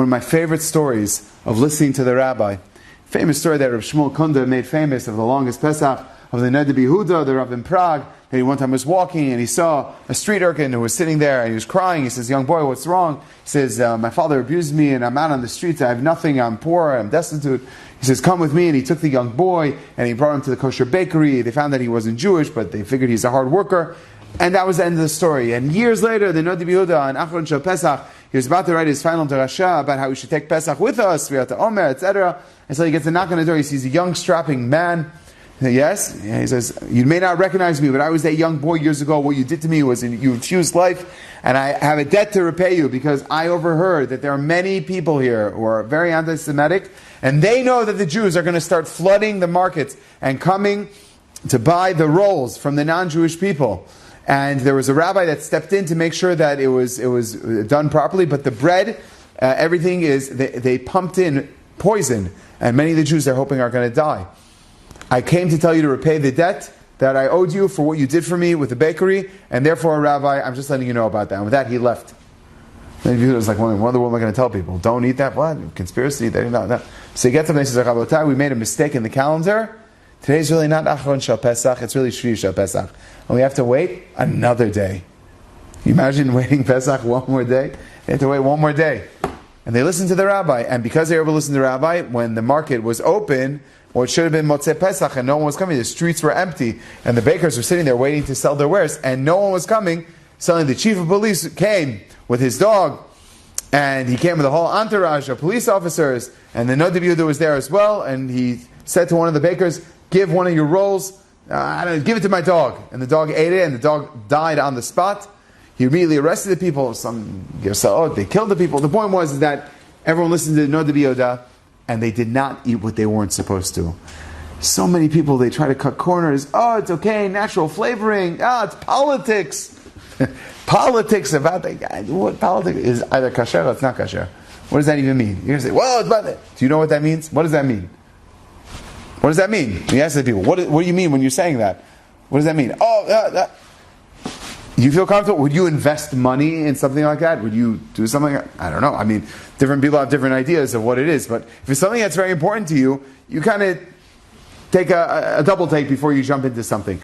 one of my favorite stories of listening to the rabbi. Famous story that Rav Shmuel Kunda made famous of the Longest Pesach, of the Neder Yehuda, the Rav in Prague, that he one time was walking and he saw a street urchin who was sitting there and he was crying. He says, "Young boy, what's wrong?" He says, "My father abused me and I'm out on the streets. I have nothing. I'm poor. I'm destitute." He says, "Come with me." And he took the young boy and he brought him to the kosher bakery. They found that he wasn't Jewish, but they figured he's a hard worker. And that was the end of the story. And years later, the Neder Yehuda on Achron Shel Pesach, he was about to write his final Torah about how we should take Pesach with us, we have to Omer, etc. And so he gets a knock on the door. He sees a young, strapping man. Yes? He says, "You may not recognize me, but I was that young boy years ago. What you did to me was you refused life, and I have a debt to repay you because I overheard that there are many people here who are very anti-Semitic, and they know that the Jews are going to start flooding the markets and coming to buy the rolls from the non-Jewish people. And there was a rabbi that stepped in to make sure that it was done properly, but the bread, everything is, they pumped in poison, and many of the Jews they're hoping are going to die. I came to tell you to repay the debt that I owed you for what you did for me with the bakery, and therefore, Rabbi, I'm just letting you know about that." And with that, he left. And he was like, "Wonder what am I going to tell people? Don't eat that? What? Conspiracy? No. So he gets up and he says, "Rabotai, we made a mistake in the calendar. Today's really not Achron Shel Pesach, it's really Shvi Shel Pesach. And we have to wait another day." You imagine waiting Pesach one more day? They have to wait one more day. And they listened to the rabbi, and because they were able to listen to the rabbi, when the market was open, or it should have been Motzei Pesach, and no one was coming, the streets were empty, and the bakers were sitting there waiting to sell their wares, and no one was coming. Suddenly the chief of police came with his dog, and he came with a whole entourage of police officers, and the Neder Yehuda was there as well, and he said to one of the bakers, "Give one of your rolls, give it to my dog." And the dog ate it, and the dog died on the spot. He immediately arrested the people. They killed the people. The point was that everyone listened to the Neder Yehuda, and they did not eat what they weren't supposed to. So many people, they try to cut corners. "Oh, it's okay, natural flavoring. It's politics." Politics about what politics is either kasher or it's not kasher. What does that even mean? You're going to say, "Well, it's about it." Do you know what that means? What does that mean? What does that mean? You ask the people, what do you mean when you're saying that? What does that mean? You feel comfortable? Would you invest money in something like that? Would you do something? I don't know. I mean, different people have different ideas of what it is. But if it's something that's very important to you, you kind of take a double take before you jump into something.